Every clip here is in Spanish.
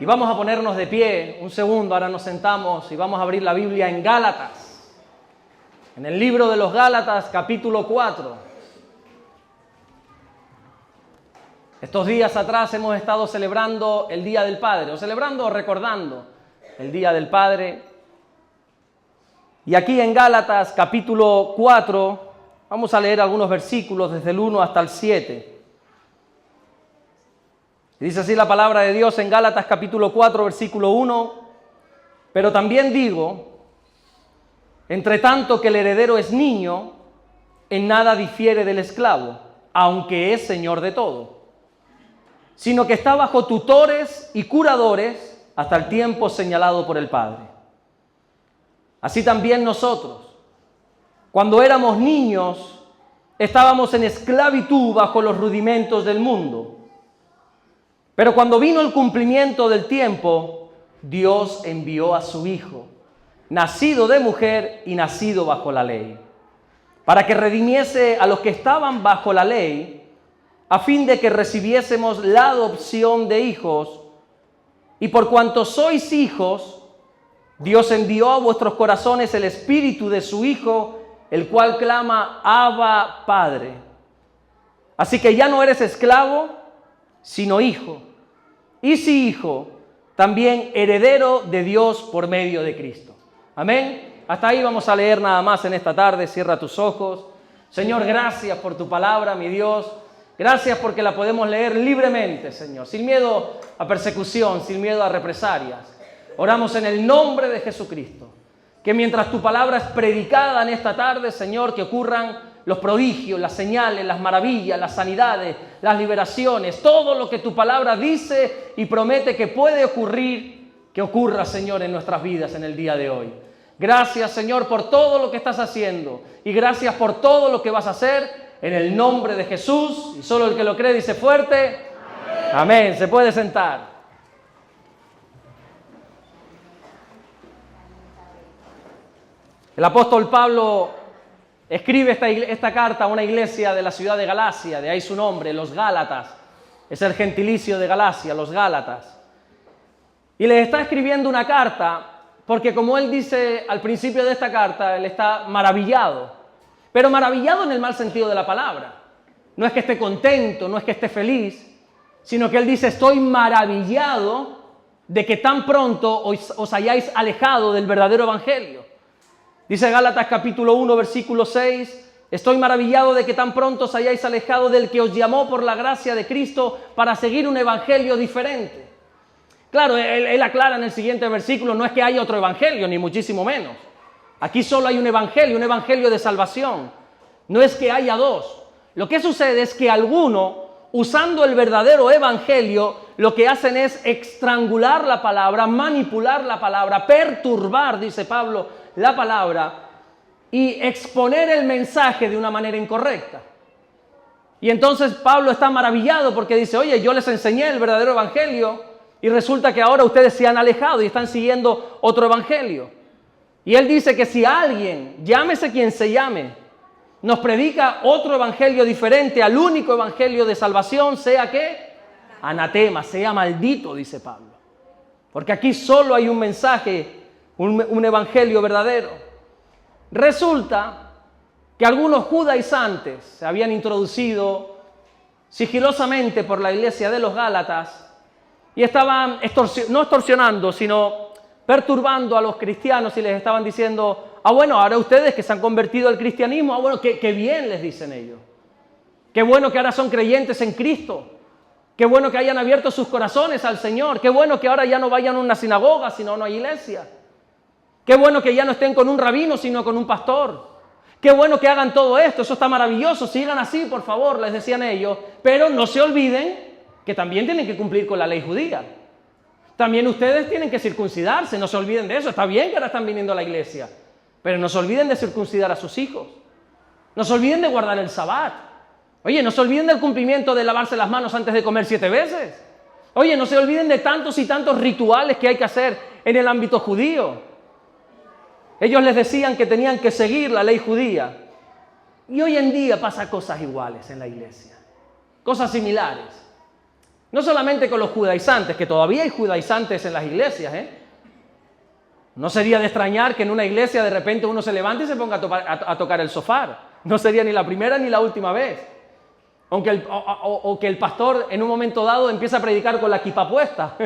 Y vamos a ponernos de pie un segundo, ahora nos sentamos y vamos a abrir la Biblia en Gálatas. En el libro de los Gálatas, capítulo 4. Estos días atrás hemos estado celebrando el Día del Padre, o recordando el Día del Padre. Y aquí en Gálatas, capítulo 4, vamos a leer algunos versículos desde el 1 hasta el 7. Y dice así la palabra de Dios en Gálatas capítulo 4, versículo 1. Pero también digo, entre tanto que el heredero es niño, en nada difiere del esclavo, aunque es señor de todo, sino que está bajo tutores y curadores hasta el tiempo señalado por el Padre. Así también nosotros, cuando éramos niños, estábamos en esclavitud bajo los rudimentos del mundo. Pero cuando vino el cumplimiento del tiempo, Dios envió a su Hijo, nacido de mujer y nacido bajo la ley, para que redimiese a los que estaban bajo la ley, a fin de que recibiésemos la adopción de hijos. Y por cuanto sois hijos, Dios envió a vuestros corazones el Espíritu de su Hijo, el cual clama, Abba, Padre. Así que ya no eres esclavo, sino hijo. Y si hijo, también heredero de Dios por medio de Cristo. Amén. Hasta ahí vamos a leer nada más en esta tarde. Cierra tus ojos. Señor, gracias por tu palabra, mi Dios. Gracias porque la podemos leer libremente, Señor, sin miedo a persecución, sin miedo a represalias. Oramos en el nombre de Jesucristo, que mientras tu palabra es predicada en esta tarde, Señor, que ocurran los prodigios, las señales, las maravillas, las sanidades, las liberaciones, todo lo que tu palabra dice y promete que puede ocurrir, que ocurra, Señor, en nuestras vidas en el día de hoy. Gracias, Señor, por todo lo que estás haciendo y gracias por todo lo que vas a hacer en el nombre de Jesús. Y solo el que lo cree dice fuerte, amén. Amén. Se puede sentar. El apóstol Pablo escribe esta carta a una iglesia de la ciudad de Galacia, de ahí su nombre, los Gálatas. Es el gentilicio de Galacia, los Gálatas. Y les está escribiendo una carta porque, como él dice al principio de esta carta, él está maravillado. Pero maravillado en el mal sentido de la palabra. No es que esté contento, no es que esté feliz, sino que él dice, estoy maravillado de que tan pronto os hayáis alejado del verdadero evangelio. Dice Gálatas capítulo 1, versículo 6, estoy maravillado de que tan pronto os hayáis alejado del que os llamó por la gracia de Cristo para seguir un evangelio diferente. Claro, él aclara en el siguiente versículo, no es que haya otro evangelio, ni muchísimo menos. Aquí solo hay un evangelio de salvación. No es que haya dos. Lo que sucede es que algunos, usando el verdadero evangelio, lo que hacen es estrangular la palabra, manipular la palabra, perturbar, dice Pablo, la palabra y exponer el mensaje de una manera incorrecta. Y entonces Pablo está maravillado porque dice, oye, yo les enseñé el verdadero evangelio y resulta que ahora ustedes se han alejado y están siguiendo otro evangelio. Y él dice que si alguien, llámese quien se llame, nos predica otro evangelio diferente al único evangelio de salvación, sea ¿qué? Anatema, sea maldito, dice Pablo. Porque aquí solo hay un mensaje, un evangelio verdadero. Resulta que algunos judaizantes se habían introducido sigilosamente por la iglesia de los Gálatas y estaban no extorsionando, sino perturbando a los cristianos y les estaban diciendo, bueno, ahora ustedes que se han convertido al cristianismo, bueno, qué bien, les dicen ellos. Qué bueno que ahora son creyentes en Cristo. Qué bueno que hayan abierto sus corazones al Señor. Qué bueno que ahora ya no vayan a una sinagoga, sino a una iglesia. Qué bueno que ya no estén con un rabino, sino con un pastor. Qué bueno que hagan todo esto, eso está maravilloso, sigan así, por favor, les decían ellos. Pero no se olviden que también tienen que cumplir con la ley judía. También ustedes tienen que circuncidarse, no se olviden de eso. Está bien que ahora están viniendo a la iglesia, pero no se olviden de circuncidar a sus hijos. No se olviden de guardar el Sabbat. Oye, no se olviden del cumplimiento de lavarse las manos antes de comer 7 veces. Oye, no se olviden de tantos y tantos rituales que hay que hacer en el ámbito judío. Ellos les decían que tenían que seguir la ley judía. Y hoy en día pasa cosas iguales en la iglesia. Cosas similares. No solamente con los judaizantes, que todavía hay judaizantes en las iglesias, No sería de extrañar que en una iglesia de repente uno se levante y se ponga a tocar el sofá. No sería ni la primera ni la última vez. O que el pastor en un momento dado empiece a predicar con la kippah puesta.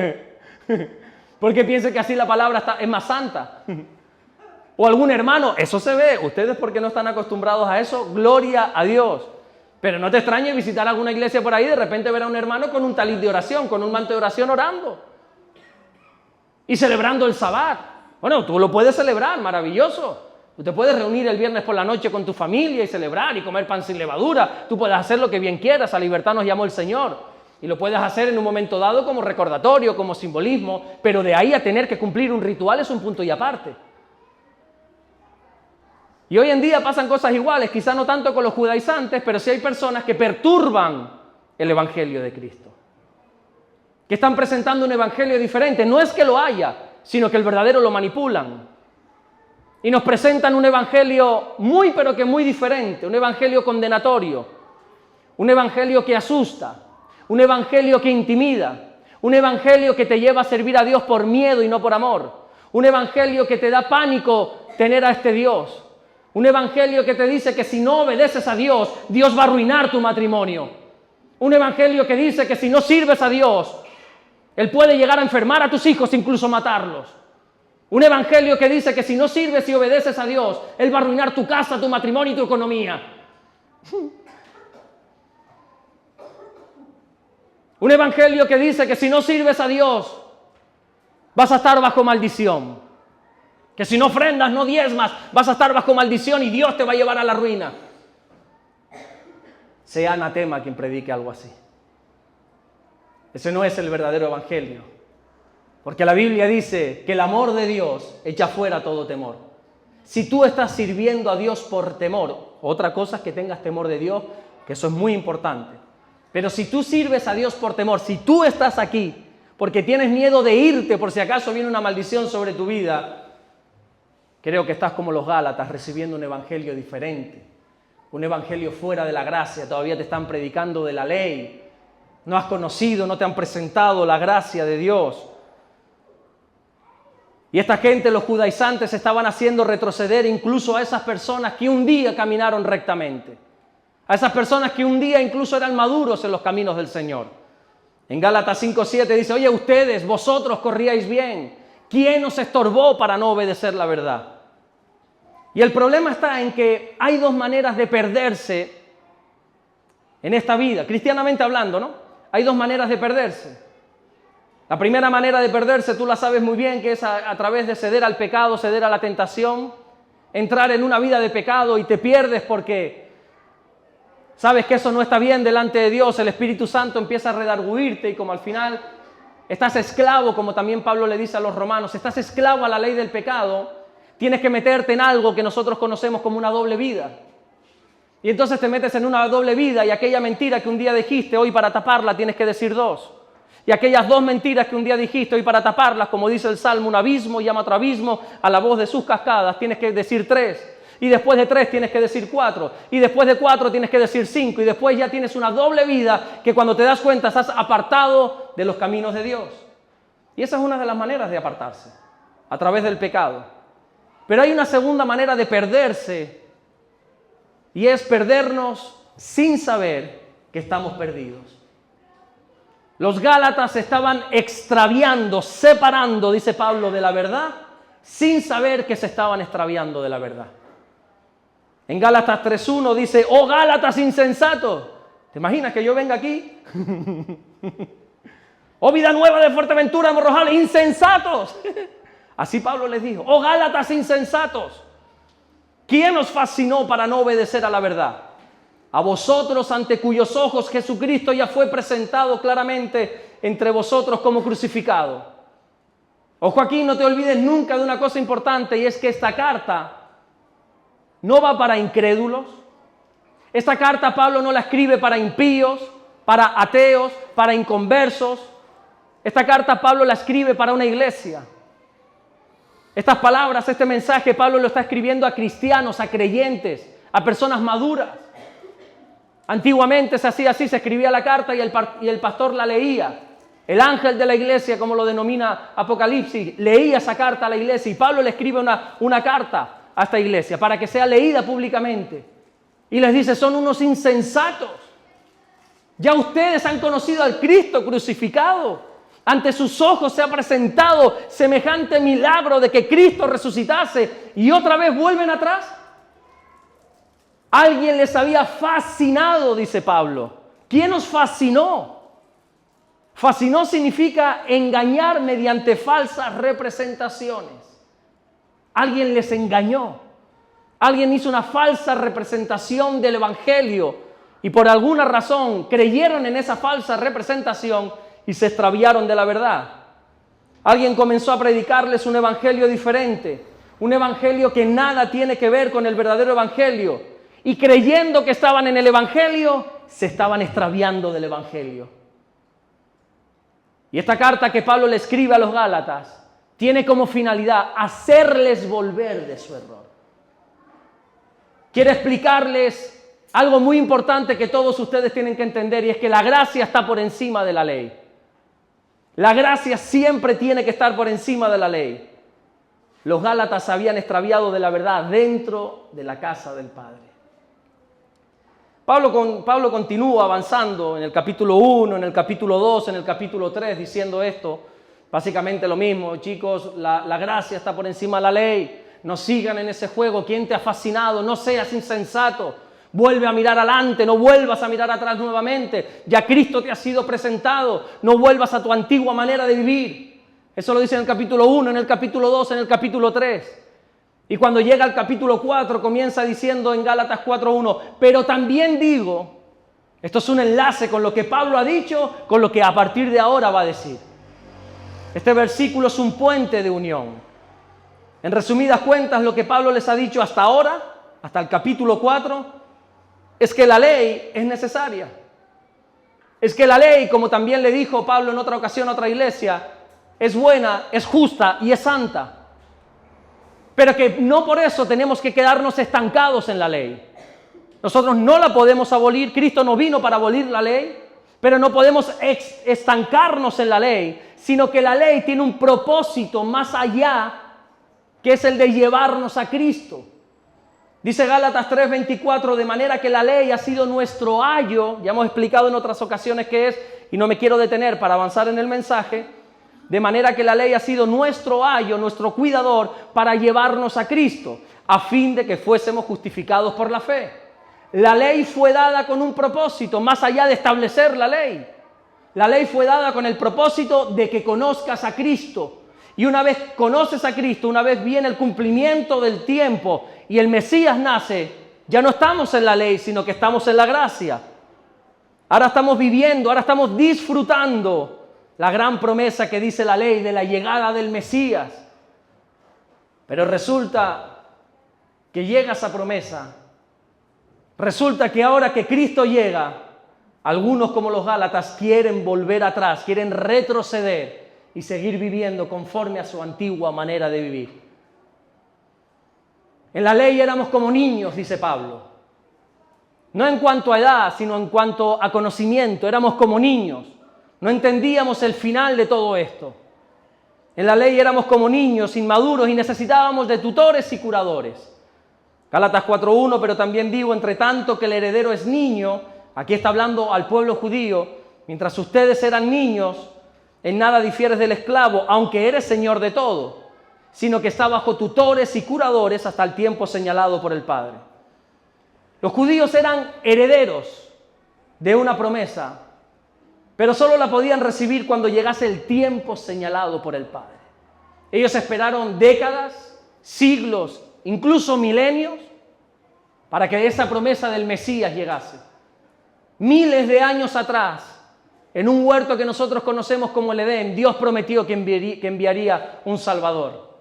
Porque piense que así la palabra es más santa. O algún hermano, eso se ve. Ustedes porque no están acostumbrados a eso, gloria a Dios. Pero no te extrañe visitar alguna iglesia por ahí y de repente ver a un hermano con un talit de oración, con un manto de oración orando. Y celebrando el Sabbat. Bueno, tú lo puedes celebrar, maravilloso. Tú te puedes reunir el viernes por la noche con tu familia y celebrar y comer pan sin levadura. Tú puedes hacer lo que bien quieras, a libertad nos llamó el Señor. Y lo puedes hacer en un momento dado como recordatorio, como simbolismo, pero de ahí a tener que cumplir un ritual es un punto y aparte. Y hoy en día pasan cosas iguales, quizá no tanto con los judaizantes, pero sí hay personas que perturban el Evangelio de Cristo. Que están presentando un Evangelio diferente. No es que lo haya, sino que el verdadero lo manipulan. Y nos presentan un evangelio muy, pero que muy diferente, un evangelio condenatorio, un evangelio que asusta, un evangelio que intimida, un evangelio que te lleva a servir a Dios por miedo y no por amor, un evangelio que te da pánico tener a este Dios, un evangelio que te dice que si no obedeces a Dios, Dios va a arruinar tu matrimonio, un evangelio que dice que si no sirves a Dios, Él puede llegar a enfermar a tus hijos, incluso matarlos. Un evangelio que dice que si no sirves y obedeces a Dios, Él va a arruinar tu casa, tu matrimonio y tu economía. Un evangelio que dice que si no sirves a Dios, vas a estar bajo maldición. Que si no ofrendas, no diezmas, vas a estar bajo maldición y Dios te va a llevar a la ruina. Sea anatema quien predique algo así. Ese no es el verdadero evangelio. Porque la Biblia dice que el amor de Dios echa fuera todo temor. Si tú estás sirviendo a Dios por temor, otra cosa es que tengas temor de Dios, que eso es muy importante. Pero si tú sirves a Dios por temor, si tú estás aquí porque tienes miedo de irte por si acaso viene una maldición sobre tu vida, creo que estás como los Gálatas recibiendo un evangelio diferente. Un evangelio fuera de la gracia, todavía te están predicando de la ley. No has conocido, no te han presentado la gracia de Dios. Y esta gente, los judaizantes, estaban haciendo retroceder incluso a esas personas que un día caminaron rectamente. A esas personas que un día incluso eran maduros en los caminos del Señor. En Gálatas 5:7 dice, oye, ustedes, vosotros corríais bien. ¿Quién os estorbó para no obedecer la verdad? Y el problema está en que hay dos maneras de perderse en esta vida, cristianamente hablando, ¿no? Hay dos maneras de perderse. La primera manera de perderse, tú la sabes muy bien, que es a través de ceder al pecado, ceder a la tentación, entrar en una vida de pecado y te pierdes porque sabes que eso no está bien delante de Dios, el Espíritu Santo empieza a redarguirte y como al final estás esclavo, como también Pablo le dice a los romanos, estás esclavo a la ley del pecado, tienes que meterte en algo que nosotros conocemos como una doble vida. Y entonces te metes en una doble vida y aquella mentira que un día dijiste, hoy para taparla tienes que decir dos. Y aquellas dos mentiras que un día dijiste, hoy para taparlas, como dice el Salmo, un abismo llama a otro abismo, a la voz de sus cascadas tienes que decir 3. Y después de 3 tienes que decir 4. Y después de 4 tienes que decir 5. Y después ya tienes una doble vida que cuando te das cuenta estás apartado de los caminos de Dios. Y esa es una de las maneras de apartarse, a través del pecado. Pero hay una segunda manera de perderse, y es perdernos sin saber que estamos perdidos. Los Gálatas estaban extraviando, separando, dice Pablo, de la verdad, sin saber que se estaban extraviando de la verdad. En Gálatas 3:1 dice, oh Gálatas insensatos. ¿Te imaginas que yo venga aquí? Oh Vida Nueva de Fuerteventura, de Morrojales, insensatos. Así Pablo les dijo, oh Gálatas insensatos. ¿Quién os fascinó para no obedecer a la verdad? A vosotros ante cuyos ojos Jesucristo ya fue presentado claramente entre vosotros como crucificado. Ojo aquí, no te olvides nunca de una cosa importante, y es que esta carta no va para incrédulos. Esta carta Pablo no la escribe para impíos, para ateos, para inconversos. Esta carta Pablo la escribe para una iglesia. Estas palabras, este mensaje, Pablo lo está escribiendo a cristianos, a creyentes, a personas maduras. Antiguamente se hacía así, se escribía la carta y el pastor la leía. El ángel de la iglesia, como lo denomina Apocalipsis, leía esa carta a la iglesia y Pablo le escribe una carta a esta iglesia para que sea leída públicamente. Y les dice, son unos insensatos. Ya ustedes han conocido al Cristo crucificado. Ante sus ojos se ha presentado semejante milagro de que Cristo resucitase y otra vez vuelven atrás. Alguien les había fascinado, dice Pablo. ¿Quién os fascinó? Fascinó significa engañar mediante falsas representaciones. Alguien les engañó. Alguien hizo una falsa representación del Evangelio y por alguna razón creyeron en esa falsa representación y se extraviaron de la verdad. Alguien comenzó a predicarles un evangelio diferente, un evangelio que nada tiene que ver con el verdadero evangelio. Y creyendo que estaban en el evangelio, se estaban extraviando del evangelio. Y esta carta que Pablo le escribe a los Gálatas tiene como finalidad hacerles volver de su error. Quiere explicarles algo muy importante que todos ustedes tienen que entender, y es que la gracia está por encima de la ley. La gracia siempre tiene que estar por encima de la ley. Los Gálatas se habían extraviado de la verdad dentro de la casa del Padre. Pablo continúa avanzando en el capítulo 1, en el capítulo 2, en el capítulo 3, diciendo esto, básicamente lo mismo. Chicos, la gracia está por encima de la ley. No sigan en ese juego. ¿Quién te ha fascinado? No seas insensato. Vuelve a mirar adelante, no vuelvas a mirar atrás nuevamente. Ya Cristo te ha sido presentado. No vuelvas a tu antigua manera de vivir. Eso lo dice en el capítulo 1, en el capítulo 2, en el capítulo 3. Y cuando llega al capítulo 4, comienza diciendo en Gálatas 4:1, pero también digo, esto es un enlace con lo que Pablo ha dicho, con lo que a partir de ahora va a decir. Este versículo es un puente de unión. En resumidas cuentas, lo que Pablo les ha dicho hasta ahora, hasta el capítulo 4, es que la ley es necesaria. Es que la ley, como también le dijo Pablo en otra ocasión a otra iglesia, es buena, es justa y es santa. Pero que no por eso tenemos que quedarnos estancados en la ley. Nosotros no la podemos abolir. Cristo no vino para abolir la ley, pero no podemos estancarnos en la ley, sino que la ley tiene un propósito más allá, que es el de llevarnos a Cristo. Dice Gálatas 3:24, de manera que la ley ha sido nuestro ayo, ya hemos explicado en otras ocasiones qué es, y no me quiero detener para avanzar en el mensaje, de manera que la ley ha sido nuestro ayo, nuestro cuidador, para llevarnos a Cristo, a fin de que fuésemos justificados por la fe. La ley fue dada con un propósito, más allá de establecer la ley. La ley fue dada con el propósito de que conozcas a Cristo. Y una vez conoces a Cristo, una vez viene el cumplimiento del tiempo y el Mesías nace, ya no estamos en la ley, sino que estamos en la gracia. Ahora estamos viviendo, ahora estamos disfrutando la gran promesa que dice la ley de la llegada del Mesías. Pero resulta que llega esa promesa. Resulta que ahora que Cristo llega, algunos como los Gálatas quieren volver atrás, quieren retroceder y seguir viviendo conforme a su antigua manera de vivir. En la ley éramos como niños, dice Pablo. No en cuanto a edad, sino en cuanto a conocimiento. Éramos como niños. No entendíamos el final de todo esto. En la ley éramos como niños, inmaduros, y necesitábamos de tutores y curadores. Gálatas 4:1, pero también digo, entre tanto que el heredero es niño, aquí está hablando al pueblo judío, mientras ustedes eran niños, en nada difieres del esclavo, aunque eres señor de todo, sino que está bajo tutores y curadores hasta el tiempo señalado por el Padre. Los judíos eran herederos de una promesa, pero solo la podían recibir cuando llegase el tiempo señalado por el Padre. Ellos esperaron décadas, siglos, incluso milenios, para que esa promesa del Mesías llegase. Miles de años atrás, en un huerto que nosotros conocemos como el Edén, Dios prometió que enviaría un Salvador.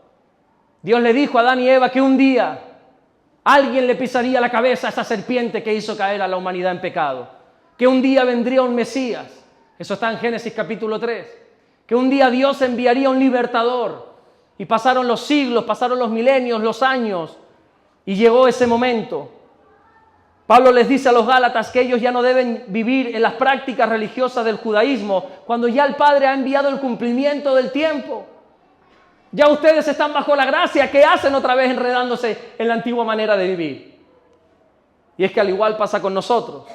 Dios le dijo a Adán y Eva que un día alguien le pisaría la cabeza a esa serpiente que hizo caer a la humanidad en pecado. Que un día vendría un Mesías. Eso está en Génesis capítulo 3. Que un día Dios enviaría un libertador. Y pasaron los siglos, pasaron los milenios, los años. Y llegó ese momento. Pablo les dice a los Gálatas que ellos ya no deben vivir en las prácticas religiosas del judaísmo cuando ya el Padre ha enviado el cumplimiento del tiempo. Ya ustedes están bajo la gracia. ¿Qué hacen otra vez enredándose en la antigua manera de vivir? Y es que al igual pasa con nosotros.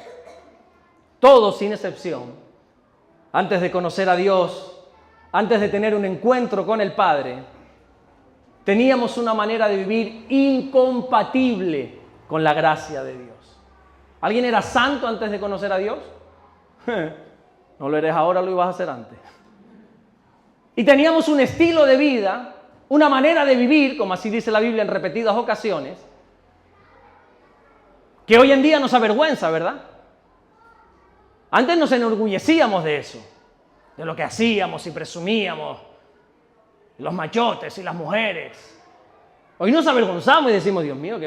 Todos sin excepción, antes de conocer a Dios, antes de tener un encuentro con el Padre, teníamos una manera de vivir incompatible con la gracia de Dios. ¿Alguien era santo antes de conocer a Dios? No lo eres ahora, lo ibas a hacer antes. Y teníamos un estilo de vida, una manera de vivir, como así dice la Biblia en repetidas ocasiones, que hoy en día nos avergüenza, ¿verdad? Antes nos enorgullecíamos de eso, de lo que hacíamos y presumíamos, los machotes y las mujeres. Hoy nos avergonzamos y decimos, Dios mío,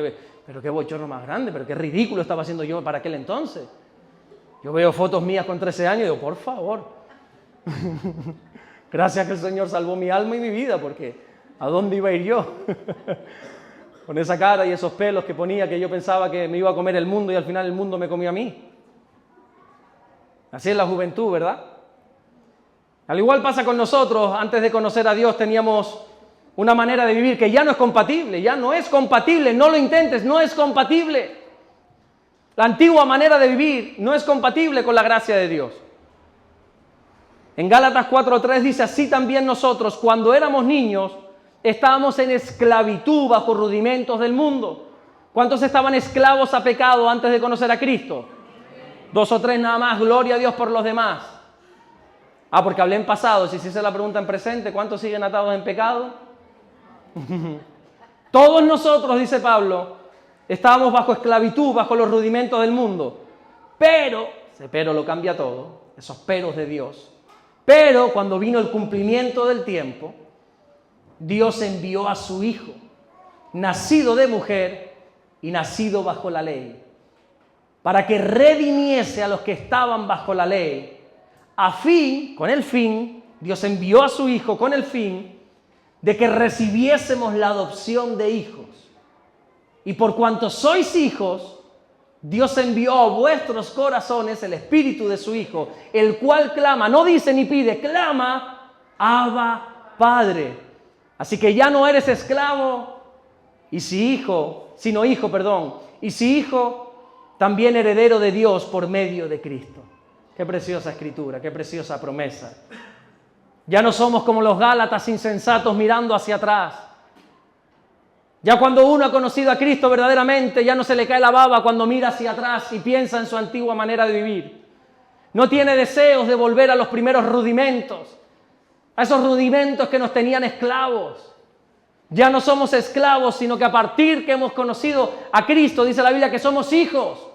pero qué bochorno más grande, pero qué ridículo estaba haciendo yo para aquel entonces. Yo veo fotos mías con 13 años y digo, por favor. Gracias que el Señor salvó mi alma y mi vida, porque ¿a dónde iba a ir yo? Con esa cara y esos pelos que ponía, que yo pensaba que me iba a comer el mundo y al final el mundo me comió a mí. Así es la juventud, ¿verdad? Al igual pasa con nosotros. Antes de conocer a Dios teníamos una manera de vivir que ya no es compatible, no lo intentes, no es compatible. La antigua manera de vivir no es compatible con la gracia de Dios. En Gálatas 4:3 dice, así también nosotros, cuando éramos niños, estábamos en esclavitud bajo rudimentos del mundo. ¿Cuántos estaban esclavos a pecado antes de conocer a Cristo? 2 o 3 nada más, gloria a Dios por los demás. Porque hablé en pasado, si se hace la pregunta en presente, ¿cuántos siguen atados en pecado? Todos nosotros, dice Pablo, estábamos bajo esclavitud, bajo los rudimentos del mundo. Pero, ese pero lo cambia todo, esos peros de Dios. Pero cuando vino el cumplimiento del tiempo, Dios envió a su Hijo, nacido de mujer y nacido bajo la ley, para que redimiese a los que estaban bajo la ley, con el fin, Dios envió a su Hijo con el fin de que recibiésemos la adopción de hijos. Y por cuanto sois hijos, Dios envió a vuestros corazones el Espíritu de su Hijo, el cual clama, no dice ni pide, clama, Abba, Padre. Así que ya no eres esclavo, y si hijo, también heredero de Dios por medio de Cristo. Qué preciosa escritura, qué preciosa promesa. Ya no somos como los Gálatas insensatos mirando hacia atrás. Ya cuando uno ha conocido a Cristo verdaderamente, ya no se le cae la baba cuando mira hacia atrás y piensa en su antigua manera de vivir. No tiene deseos de volver a los primeros rudimentos, a esos rudimentos que nos tenían esclavos. Ya no somos esclavos, sino que a partir que hemos conocido a Cristo, dice la Biblia que somos hijos.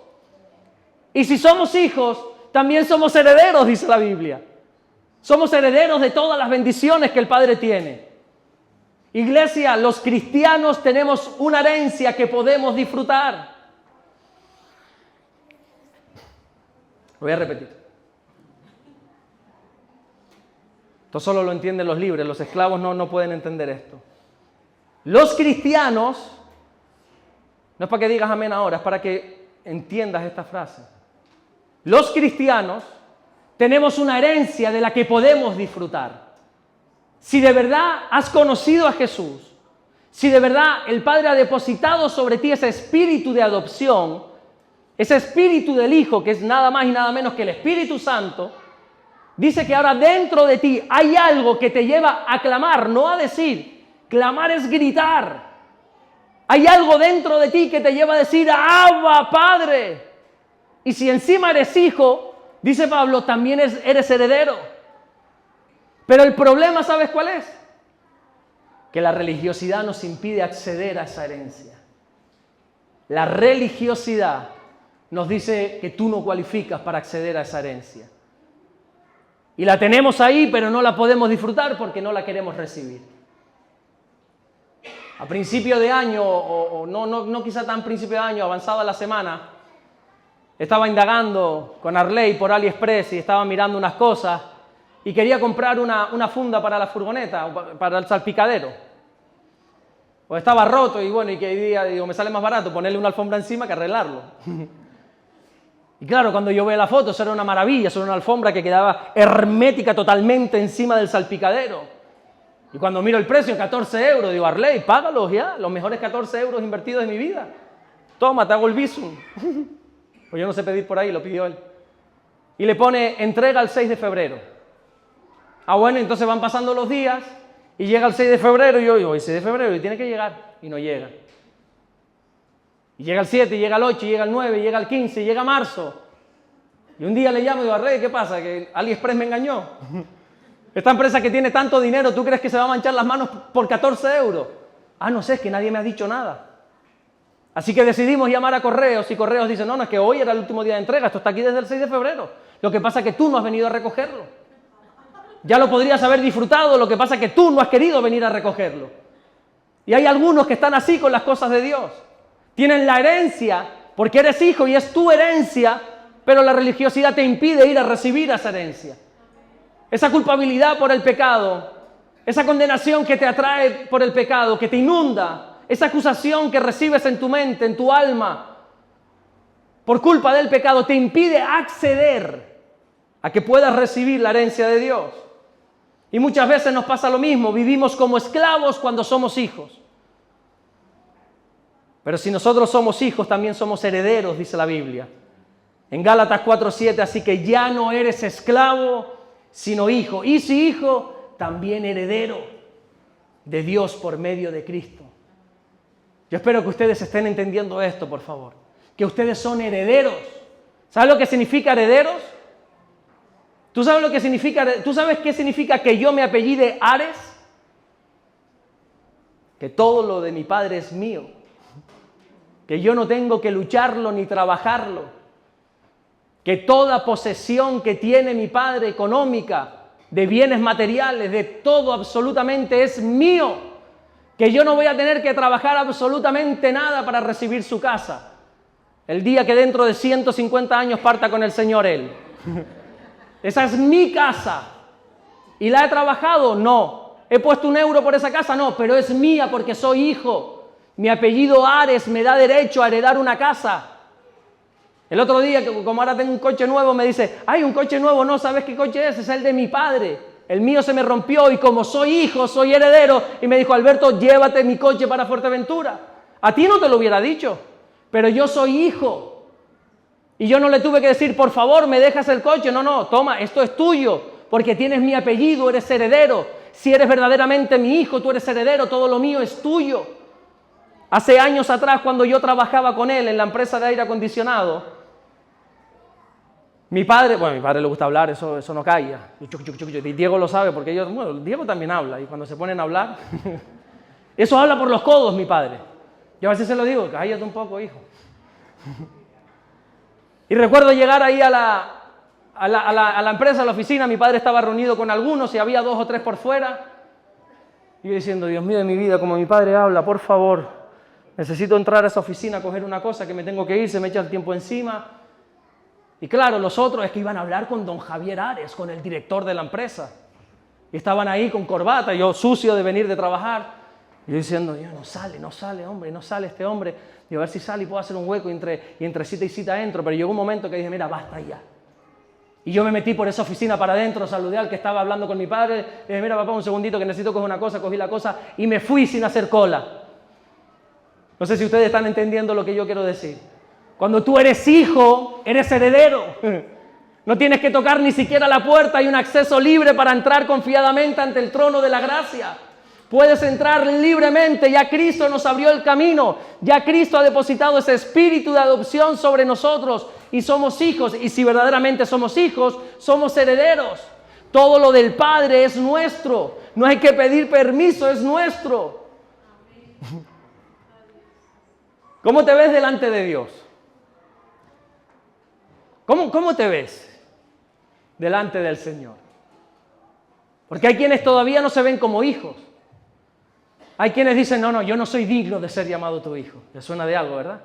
Y si somos hijos, también somos herederos, dice la Biblia. Somos herederos de todas las bendiciones que el Padre tiene. Iglesia, los cristianos tenemos una herencia que podemos disfrutar. Lo voy a repetir. Esto solo lo entienden los libres, los esclavos no pueden entender esto. Los cristianos, no es para que digas amén ahora, es para que entiendas esta frase. Los cristianos tenemos una herencia de la que podemos disfrutar. Si de verdad has conocido a Jesús, si de verdad el Padre ha depositado sobre ti ese espíritu de adopción, ese espíritu del Hijo, que es nada más y nada menos que el Espíritu Santo, dice que ahora dentro de ti hay algo que te lleva a clamar, no a decir. Clamar es gritar. Hay algo dentro de ti que te lleva a decir, Abba, Padre. Y si encima eres hijo, dice Pablo, también eres heredero. Pero el problema, ¿sabes cuál es? Que la religiosidad nos impide acceder a esa herencia. La religiosidad nos dice que tú no cualificas para acceder a esa herencia. Y la tenemos ahí, pero no la podemos disfrutar porque no la queremos recibir. A principio de año, o no quizá tan principio de año, avanzada la semana, estaba indagando con Arley por AliExpress y estaba mirando unas cosas y quería comprar una funda para la furgoneta, para el salpicadero. Pues estaba roto y bueno, y que día digo, me sale más barato ponerle una alfombra encima que arreglarlo. Y claro, cuando yo veo la foto, eso era una maravilla, eso era una alfombra que quedaba hermética totalmente encima del salpicadero. Y cuando miro el precio, 14 euros, digo, Arley, págalos ya, los mejores 14 euros invertidos de mi vida. Toma, te hago el visum. Pues yo no sé pedir por ahí, lo pidió él. Y le pone, entrega el 6 de febrero. Ah, bueno, entonces van pasando los días y llega el 6 de febrero y yo digo, el 6 de febrero y tiene que llegar. Y no llega. Y llega el 7, y llega el 8, y llega el 9, y llega el 15, y llega marzo. Y un día le llamo y digo, Arley, ¿qué pasa? ¿Que AliExpress me engañó? Esta empresa que tiene tanto dinero, ¿tú crees que se va a manchar las manos por 14 euros? Ah, no sé, es que nadie me ha dicho nada. Así que decidimos llamar a Correos y Correos dice, no, es que hoy era el último día de entrega, esto está aquí desde el 6 de febrero. Lo que pasa es que tú no has venido a recogerlo. Ya lo podrías haber disfrutado, lo que pasa es que tú no has querido venir a recogerlo. Y hay algunos que están así con las cosas de Dios. Tienen la herencia porque eres hijo y es tu herencia, pero la religiosidad te impide ir a recibir esa herencia. Esa culpabilidad por el pecado, esa condenación que te atrae por el pecado, que te inunda, esa acusación que recibes en tu mente, en tu alma, por culpa del pecado, te impide acceder a que puedas recibir la herencia de Dios. Y muchas veces nos pasa lo mismo, vivimos como esclavos cuando somos hijos. Pero si nosotros somos hijos, también somos herederos, dice la Biblia. En Gálatas 4:7, así que ya no eres esclavo, sino hijo. Y si hijo, también heredero de Dios por medio de Cristo. Yo espero que ustedes estén entendiendo esto, por favor. Que ustedes son herederos. ¿Sabes lo que significa herederos? ¿Tú sabes qué significa que yo me apellide Ares? Que todo lo de mi padre es mío. Que yo no tengo que lucharlo ni trabajarlo. Que toda posesión que tiene mi padre económica, de bienes materiales, de todo absolutamente es mío. Que yo no voy a tener que trabajar absolutamente nada para recibir su casa. El día que dentro de 150 años parta con el Señor Él. Esa es mi casa. ¿Y la he trabajado? No. ¿He puesto un euro por esa casa? No, pero es mía porque soy hijo. Mi apellido Ares me da derecho a heredar una casa. El otro día, como ahora tengo un coche nuevo, me dice, ¡ay, un coche nuevo! No, ¿sabes qué coche es? Es el de mi padre. El mío se me rompió y como soy hijo, soy heredero. Y me dijo, Alberto, llévate mi coche para Fuerteventura. A ti no te lo hubiera dicho, pero yo soy hijo. Y yo no le tuve que decir, por favor, ¿me dejas el coche? No, no, toma, esto es tuyo, porque tienes mi apellido, eres heredero. Si eres verdaderamente mi hijo, tú eres heredero, todo lo mío es tuyo. Hace años atrás, cuando yo trabajaba con él en la empresa de aire acondicionado, mi padre le gusta hablar, eso no calla. Y Diego lo sabe, porque Diego también habla, y cuando se ponen a hablar, eso habla por los codos, mi padre. Yo a veces se lo digo, cállate un poco, hijo. Y recuerdo llegar ahí a la empresa, a la oficina, mi padre estaba reunido con algunos y había 2 o 3 por fuera. Y yo diciendo, Dios mío de mi vida, como mi padre habla, por favor, necesito entrar a esa oficina a coger una cosa que me tengo que ir, se me echa el tiempo encima. Y claro, los otros es que iban a hablar con don Javier Ares, con el director de la empresa. Y estaban ahí con corbata, yo sucio de venir de trabajar. Y yo diciendo, Dios, no sale, hombre, no sale este hombre. Digo, a ver si sale y puedo hacer un hueco y entre cita y cita entro. Pero llegó un momento que dije, mira, basta ya. Y yo me metí por esa oficina para adentro, saludé al que estaba hablando con mi padre. Le dije, mira, papá, un segundito que necesito coger una cosa. Cogí la cosa y me fui sin hacer cola. No sé si ustedes están entendiendo lo que yo quiero decir. Cuando tú eres hijo, eres heredero. No tienes que tocar ni siquiera la puerta, hay un acceso libre para entrar confiadamente ante el trono de la gracia. Puedes entrar libremente, ya Cristo nos abrió el camino, ya Cristo ha depositado ese espíritu de adopción sobre nosotros y somos hijos. Y si verdaderamente somos hijos, somos herederos. Todo lo del Padre es nuestro, no hay que pedir permiso, es nuestro. ¿Cómo te ves delante de Dios? ¿Cómo te ves delante del Señor? Porque hay quienes todavía no se ven como hijos. Hay quienes dicen, no, yo no soy digno de ser llamado tu hijo. ¿Les suena de algo, verdad?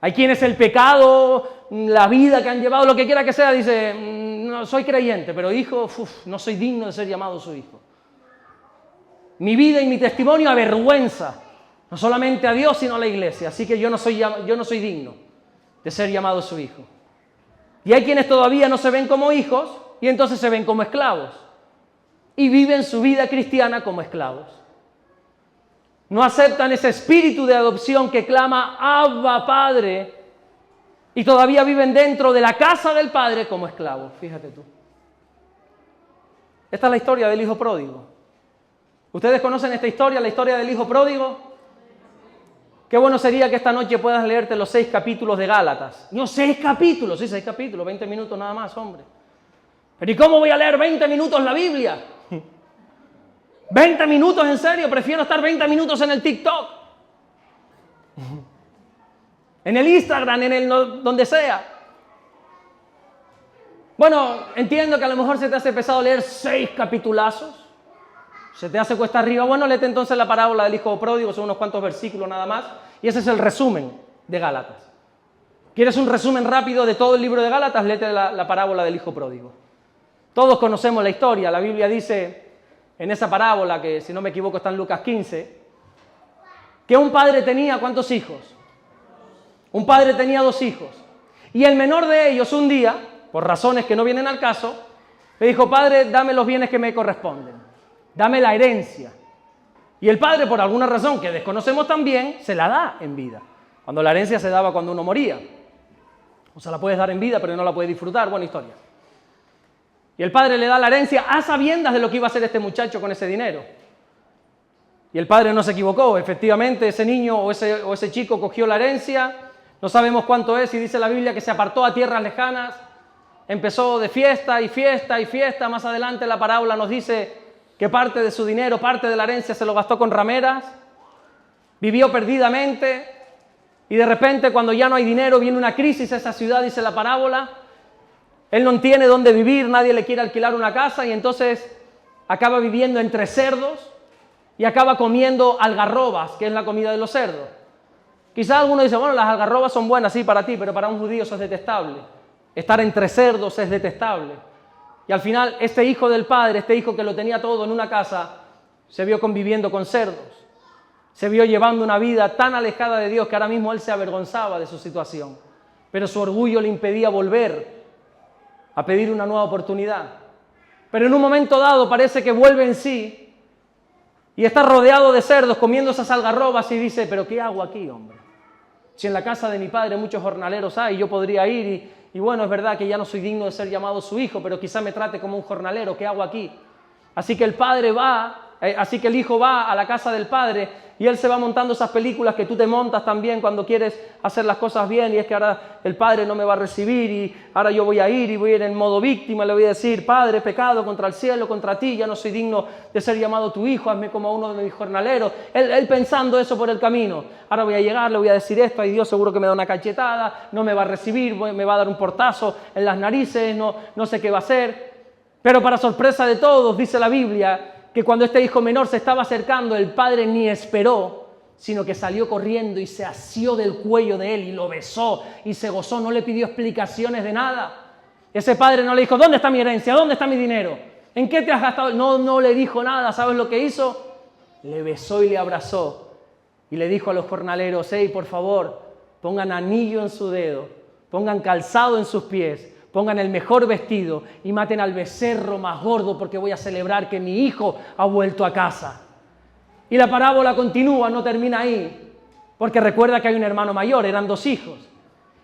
Hay quienes el pecado, la vida que han llevado, lo que quiera que sea, dice, no soy creyente, pero hijo, no soy digno de ser llamado su hijo. Mi vida y mi testimonio avergüenza, no solamente a Dios, sino a la iglesia. Así que yo no soy digno de ser llamado su hijo. Y hay quienes todavía no se ven como hijos y entonces se ven como esclavos. Y viven su vida cristiana como esclavos. No aceptan ese espíritu de adopción que clama Abba, Padre, y todavía viven dentro de la casa del Padre como esclavos. Fíjate tú. Esta es la historia del hijo pródigo. ¿Ustedes conocen esta historia, la historia del hijo pródigo? Qué bueno sería que esta noche puedas leerte los 6 capítulos de Gálatas. No, 6 capítulos, sí, 6 capítulos, 20 minutos nada más, hombre. Pero ¿y cómo voy a leer 20 minutos la Biblia? 20 minutos, en serio, prefiero estar 20 minutos en el TikTok, en el Instagram, donde sea. Bueno, entiendo que a lo mejor se te hace pesado leer 6 capitulazos, se te hace cuesta arriba. Bueno, léete entonces la parábola del hijo pródigo, son unos cuantos versículos nada más, y ese es el resumen de Gálatas. ¿Quieres un resumen rápido de todo el libro de Gálatas? Léete la parábola del hijo pródigo. Todos conocemos la historia. La Biblia dice en esa parábola, que si no me equivoco está en Lucas 15, que un padre tenía ¿cuántos hijos? Un padre tenía 2 hijos. Y el menor de ellos un día, por razones que no vienen al caso, le dijo: padre, dame los bienes que me corresponden, dame la herencia. Y el padre, por alguna razón que desconocemos también, se la da en vida. Cuando la herencia se daba cuando uno moría. O sea, la puedes dar en vida, pero no la puedes disfrutar. Buena historia. Y el padre le da la herencia a sabiendas de lo que iba a hacer este muchacho con ese dinero. Y el padre no se equivocó. Efectivamente, ese niño o ese chico cogió la herencia. No sabemos cuánto es, y dice la Biblia que se apartó a tierras lejanas. Empezó de fiesta y fiesta y fiesta. Más adelante la parábola nos dice que parte de su dinero, parte de la herencia se lo gastó con rameras. Vivió perdidamente. Y de repente, cuando ya no hay dinero, viene una crisis a esa ciudad, dice la parábola. Él no tiene dónde vivir, nadie le quiere alquilar una casa y entonces acaba viviendo entre cerdos y acaba comiendo algarrobas, que es la comida de los cerdos. Quizás alguno dice: bueno, las algarrobas son buenas, sí, para ti, pero para un judío eso es detestable. Estar entre cerdos es detestable. Y al final, este hijo del padre, este hijo que lo tenía todo en una casa, se vio conviviendo con cerdos. Se vio llevando una vida tan alejada de Dios que ahora mismo él se avergonzaba de su situación. Pero su orgullo le impedía volver a pedir una nueva oportunidad. Pero en un momento dado parece que vuelve en sí y está rodeado de cerdos comiendo esas algarrobas y dice: pero ¿qué hago aquí, hombre? Si en la casa de mi padre muchos jornaleros hay, yo podría ir y bueno, es verdad que ya no soy digno de ser llamado su hijo, pero quizá me trate como un jornalero, ¿qué hago aquí? Así que el hijo va a la casa del padre y él se va montando esas películas que tú te montas también cuando quieres hacer las cosas bien, y es que ahora el padre no me va a recibir y ahora yo voy a ir en modo víctima, le voy a decir: padre, pecado contra el cielo, contra ti, ya no soy digno de ser llamado tu hijo, hazme como uno de mis jornaleros. Él pensando eso por el camino. Ahora voy a llegar, le voy a decir esto, ay Dios seguro que me da una cachetada, no me va a recibir, me va a dar un portazo en las narices, no sé qué va a hacer. Pero para sorpresa de todos, dice la Biblia, que cuando este hijo menor se estaba acercando, el padre ni esperó, sino que salió corriendo y se asió del cuello de él y lo besó y se gozó, no le pidió explicaciones de nada. Ese padre no le dijo: ¿dónde está mi herencia? ¿Dónde está mi dinero? ¿En qué te has gastado? No le dijo nada. ¿Sabes lo que hizo? Le besó y le abrazó y le dijo a los jornaleros: hey, por favor, pongan anillo en su dedo, pongan calzado en sus pies, pongan el mejor vestido y maten al becerro más gordo porque voy a celebrar que mi hijo ha vuelto a casa. Y la parábola continúa, no termina ahí, porque recuerda que hay un hermano mayor, eran 2 hijos.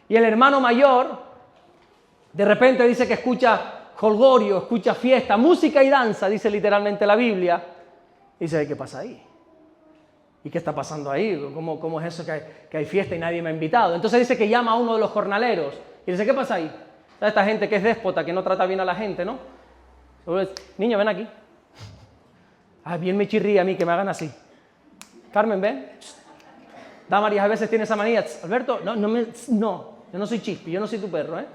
Y el hermano mayor de repente dice que escucha jolgorio, escucha fiesta, música y danza, dice literalmente la Biblia. Y dice: ¿qué pasa ahí? ¿Y qué está pasando ahí? ¿Cómo es eso que hay fiesta y nadie me ha invitado? Entonces dice que llama a uno de los jornaleros y dice: ¿qué pasa ahí? Esta gente que es déspota, que no trata bien a la gente, ¿no? Niño, ven aquí. Bien me chirría a mí que me hagan así. Carmen, ven. Damaris a veces tiene esa manía. Alberto, no, yo no soy chispi, yo no soy tu perro, ¿eh?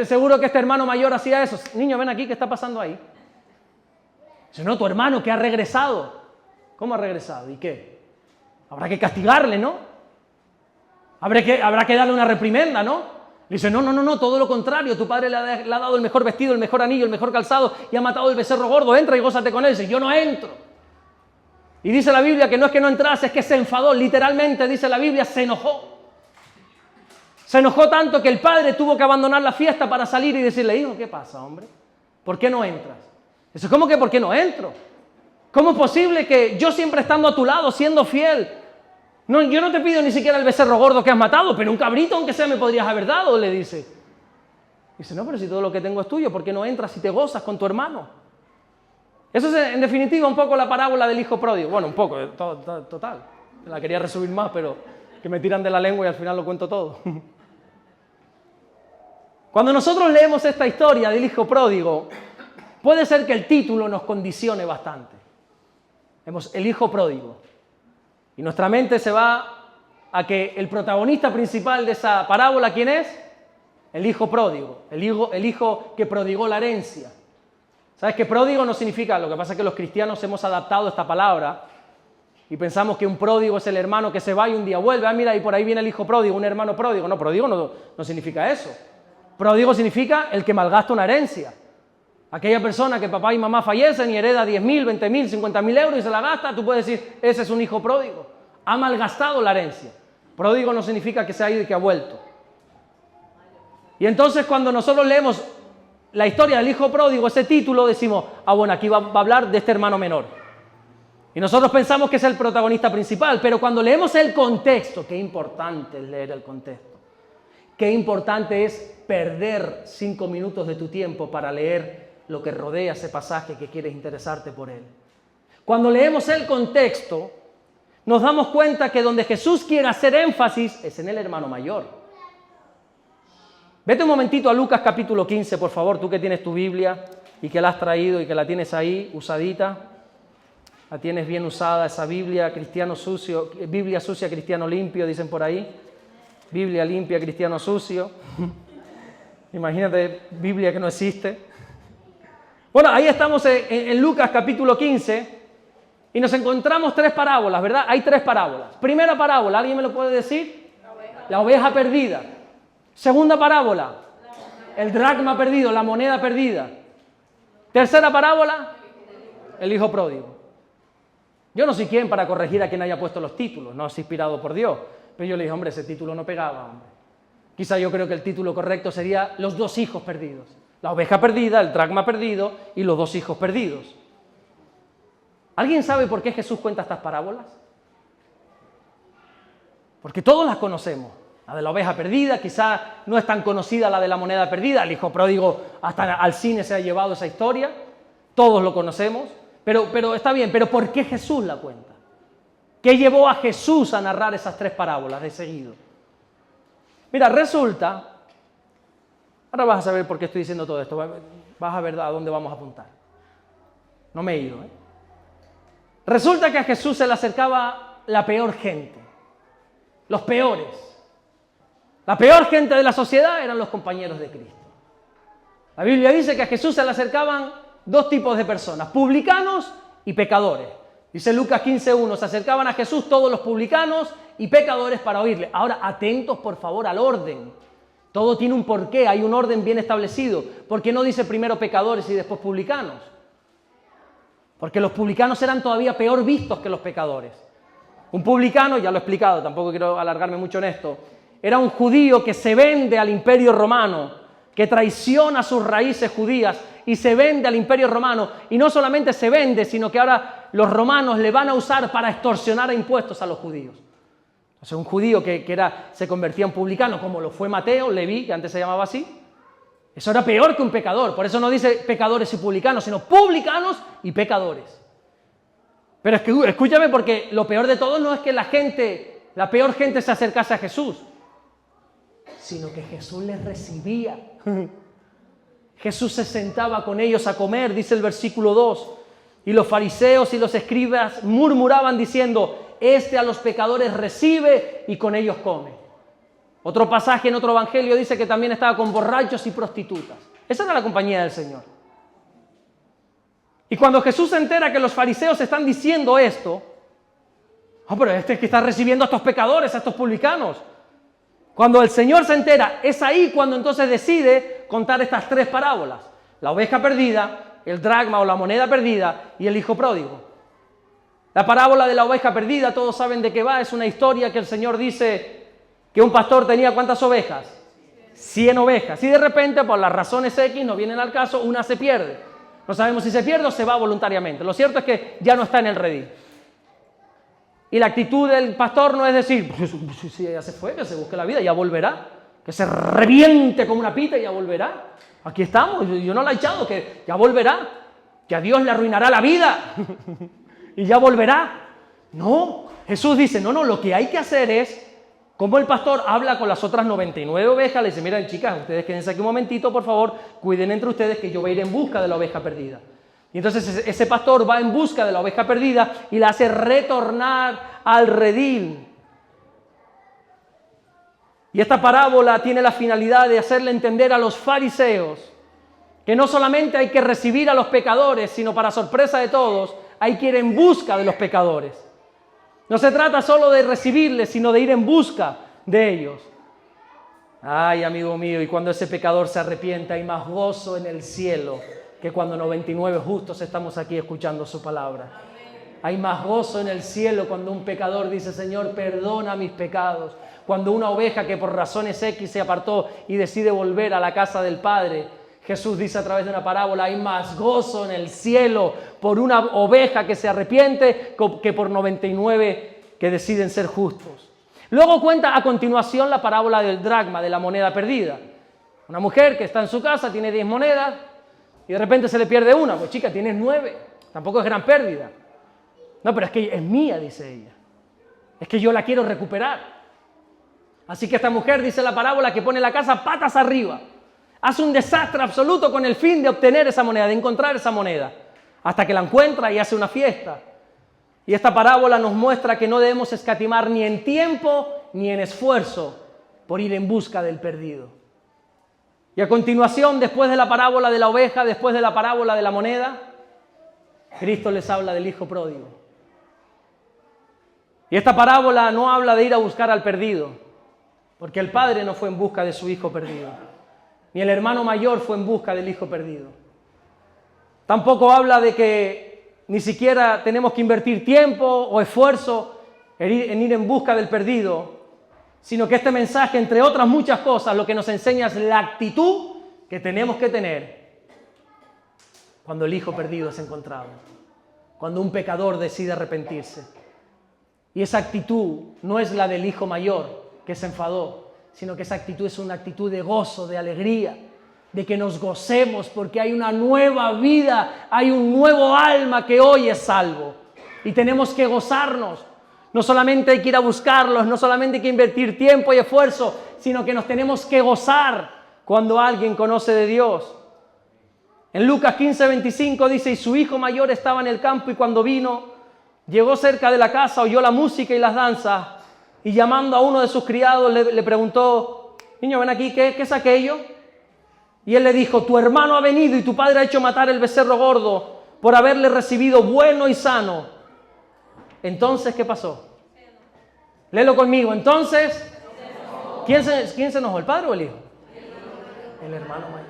Seguro que este hermano mayor hacía eso. Niño, ven aquí, ¿qué está pasando ahí? Dice: no, tu hermano que ha regresado. ¿Cómo ha regresado? ¿Y qué? Habrá que castigarle, ¿no? Habrá que darle una reprimenda, ¿no? Dice: no, todo lo contrario, tu padre le ha dado el mejor vestido, el mejor anillo, el mejor calzado y ha matado el becerro gordo, entra y gózate con él. Dice: yo no entro. Y dice la Biblia que no es que no entrase, es que se enfadó, literalmente dice la Biblia, se enojó. Se enojó tanto que el padre tuvo que abandonar la fiesta para salir y decirle, hijo, ¿qué pasa, hombre? ¿Por qué no entras? Dice, ¿cómo que por qué no entro? ¿Cómo es posible que yo siempre estando a tu lado, siendo fiel? No, yo no te pido ni siquiera el becerro gordo que has matado, pero un cabrito, aunque sea, me podrías haber dado, le dice. Dice, no, pero si todo lo que tengo es tuyo, ¿por qué no entras y te gozas con tu hermano? Eso es, en definitiva, un poco la parábola del hijo pródigo. Bueno, un poco, total. La quería resumir más, pero que me tiran de la lengua y al final lo cuento todo. Cuando nosotros leemos esta historia del hijo pródigo, puede ser que el título nos condicione bastante. Vemos el hijo pródigo. Y nuestra mente se va a que el protagonista principal de esa parábola, ¿quién es? El hijo pródigo, el hijo que prodigó la herencia. ¿Sabes que pródigo no significa? Lo que pasa es que los cristianos hemos adaptado esta palabra y pensamos que un pródigo es el hermano que se va y un día vuelve. Ah, mira, y por ahí viene el hijo pródigo, un hermano pródigo. No, pródigo no significa eso. Pródigo significa el que malgasta una herencia. Aquella persona que papá y mamá fallecen y hereda 10.000, 20.000, 50.000 euros y se la gasta, tú puedes decir, ese es un hijo pródigo. Ha malgastado la herencia. Pródigo no significa que se ha ido y que ha vuelto. Y entonces cuando nosotros leemos la historia del hijo pródigo, ese título, decimos, ah, bueno, aquí va a hablar de este hermano menor. Y nosotros pensamos que es el protagonista principal, pero cuando leemos el contexto, qué importante es leer el contexto. Qué importante es perder 5 minutos de tu tiempo para leer lo que rodea ese pasaje que quieres interesarte por él. Cuando leemos el contexto, nos damos cuenta que donde Jesús quiere hacer énfasis es en el hermano mayor. Vete un momentito a Lucas capítulo 15, por favor, tú que tienes tu Biblia y que la has traído y que la tienes ahí usadita. La tienes bien usada esa Biblia, cristiano sucio, Biblia sucia, cristiano limpio, dicen por ahí. Biblia limpia, cristiano sucio. Imagínate, Biblia que no existe. Bueno, ahí estamos en Lucas capítulo 15 y nos encontramos 3 parábolas, ¿verdad? Hay 3 parábolas. Primera parábola, ¿alguien me lo puede decir? La oveja perdida. Segunda parábola, el dracma perdido, la moneda perdida. Tercera parábola, el hijo pródigo. Yo no soy quien para corregir a quien haya puesto los títulos, no es inspirado por Dios. Pero yo le dije, hombre, ese título no pegaba, hombre. Quizá yo creo que el título correcto sería los 2 hijos perdidos. La oveja perdida, el dracma perdido y los 2 hijos perdidos. ¿Alguien sabe por qué Jesús cuenta estas parábolas? Porque todos las conocemos. La de la oveja perdida, quizá no es tan conocida la de la moneda perdida. El hijo pródigo hasta al cine se ha llevado esa historia. Todos lo conocemos. Pero está bien, pero ¿por qué Jesús la cuenta? ¿Qué llevó a Jesús a narrar esas 3 parábolas de seguido? Mira, resulta, ahora vas a saber por qué estoy diciendo todo esto, vas a ver a dónde vamos a apuntar. No me he ido, ¿eh? Resulta que a Jesús se le acercaba la peor gente, los peores. La peor gente de la sociedad eran los compañeros de Cristo. La Biblia dice que a Jesús se le acercaban 2 tipos de personas, publicanos y pecadores. Dice Lucas 15:1, se acercaban a Jesús todos los publicanos y pecadores para oírle. Ahora, atentos por favor al orden. Todo tiene un porqué, hay un orden bien establecido. ¿Por qué no dice primero pecadores y después publicanos? Porque los publicanos eran todavía peor vistos que los pecadores. Un publicano, ya lo he explicado, tampoco quiero alargarme mucho en esto, era un judío que se vende al imperio romano, que traiciona sus raíces judías y se vende al imperio romano. Y no solamente se vende, sino que ahora los romanos le van a usar para extorsionar a impuestos a los judíos. O sea, un judío que se convertía en publicano, como lo fue Mateo, Leví, que antes se llamaba así, eso era peor que un pecador. Por eso no dice pecadores y publicanos, sino publicanos y pecadores. Pero escúchame, porque lo peor de todo no es que la peor gente se acercase a Jesús, sino que Jesús les recibía. Jesús se sentaba con ellos a comer, dice el versículo 2, y los fariseos y los escribas murmuraban diciendo, este a los pecadores recibe y con ellos come. Otro pasaje en otro evangelio dice que también estaba con borrachos y prostitutas. Esa era la compañía del Señor. Y cuando Jesús se entera que los fariseos están diciendo esto, pero este es que está recibiendo a estos pecadores, a estos publicanos. Cuando el Señor se entera, es ahí cuando entonces decide contar estas 3 parábolas. La oveja perdida, el dracma o la moneda perdida y el hijo pródigo. La parábola de la oveja perdida, todos saben de qué va, es una historia que el Señor dice, Que un pastor tenía ¿cuántas ovejas? 100 ovejas. Y de repente, por las razones X, no vienen al caso, una se pierde. No sabemos si se pierde o se va voluntariamente. Lo cierto es que ya no está en el redil. Y la actitud del pastor no es decir, si ella se fue, que se busque la vida, ya volverá. Que se reviente como una pita y ya volverá. Aquí estamos, yo no la he echado, que ya volverá. Que a Dios le arruinará la vida y ya volverá. No, Jesús dice, no, lo que hay que hacer es, como el pastor habla con las otras 99 ovejas, le dice, miren chicas, ustedes quédense aquí un momentito, por favor, cuiden entre ustedes que yo voy a ir en busca de la oveja perdida. Y entonces ese pastor va en busca de la oveja perdida y la hace retornar al redil. Y esta parábola tiene la finalidad de hacerle entender a los fariseos que no solamente hay que recibir a los pecadores, sino para sorpresa de todos, hay que ir en busca de los pecadores. No se trata solo de recibirles, sino de ir en busca de ellos. Ay, amigo mío, y cuando ese pecador se arrepiente, hay más gozo en el cielo que cuando 99 justos estamos aquí escuchando su palabra. Hay más gozo en el cielo cuando un pecador dice, Señor, perdona mis pecados. Cuando una oveja que por razones X se apartó y decide volver a la casa del Padre, Jesús dice a través de una parábola, hay más gozo en el cielo por una oveja que se arrepiente que por 99 que deciden ser justos. Luego cuenta a continuación la parábola del dracma, de la moneda perdida. Una mujer que está en su casa, tiene 10 monedas y de repente se le pierde una. Pues chica, tienes 9, tampoco es gran pérdida. No, pero es que es mía, dice ella. Es que yo la quiero recuperar. Así que esta mujer, dice la parábola, que pone la casa patas arriba. Hace un desastre absoluto con el fin de obtener esa moneda, de encontrar esa moneda. Hasta que la encuentra y hace una fiesta. Y esta parábola nos muestra que no debemos escatimar ni en tiempo ni en esfuerzo por ir en busca del perdido. Y a continuación, después de la parábola de la oveja, después de la parábola de la moneda, Cristo les habla del hijo pródigo. Y esta parábola no habla de ir a buscar al perdido, porque el padre no fue en busca de su hijo perdido, ni el hermano mayor fue en busca del hijo perdido. Tampoco habla de que ni siquiera tenemos que invertir tiempo o esfuerzo en ir en busca del perdido, sino que este mensaje, entre otras muchas cosas, lo que nos enseña es la actitud que tenemos que tener cuando el hijo perdido es encontrado, cuando un pecador decide arrepentirse. Y esa actitud no es la del hijo mayor que se enfadó, sino que esa actitud es una actitud de gozo, de alegría, de que nos gocemos porque hay una nueva vida, hay un nuevo alma que hoy es salvo. Y tenemos que gozarnos. No solamente hay que ir a buscarlos, no solamente hay que invertir tiempo y esfuerzo, sino que nos tenemos que gozar cuando alguien conoce de Dios. En Lucas 15:25 dice, y su hijo mayor estaba en el campo y cuando vino, llegó cerca de la casa, oyó la música y las danzas y llamando a uno de sus criados le preguntó, niño, ven aquí, ¿qué es aquello? Y él le dijo, tu hermano ha venido y tu padre ha hecho matar el becerro gordo por haberle recibido bueno y sano. Entonces, ¿qué pasó? Léelo conmigo. Entonces, ¿quién se enojó? ¿El padre o el hijo? El hermano mayor.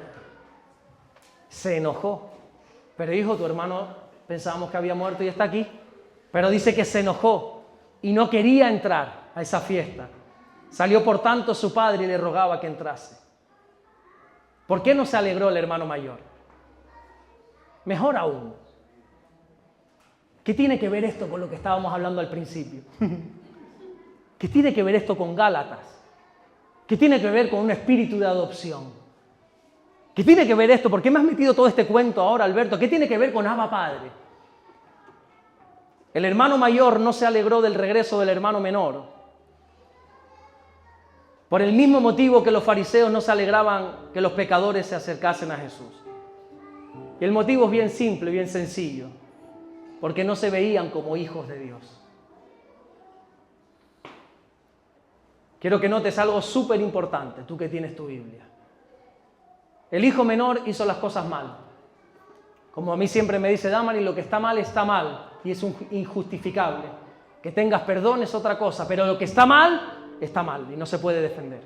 Se enojó. Pero hijo, tu hermano pensábamos que había muerto y está aquí. Pero dice que se enojó y no quería entrar a esa fiesta. Salió por tanto su padre y le rogaba que entrase. ¿Por qué no se alegró el hermano mayor? Mejor aún, ¿qué tiene que ver esto con lo que estábamos hablando al principio? ¿Qué tiene que ver esto con Gálatas? ¿Qué tiene que ver con un espíritu de adopción? ¿Qué tiene que ver esto? ¿Por qué me has metido todo este cuento ahora, Alberto? ¿Qué tiene que ver con Abba Padre? El hermano mayor no se alegró del regreso del hermano menor, por el mismo motivo que los fariseos no se alegraban que los pecadores se acercasen a Jesús. Y el motivo es bien simple, bien sencillo, porque no se veían como hijos de Dios. Quiero que notes algo súper importante, tú que tienes tu Biblia. El hijo menor hizo las cosas mal. Como a mí siempre me dice Damari, lo que está mal y es injustificable. Que tengas perdón es otra cosa, pero lo que está mal y no se puede defender.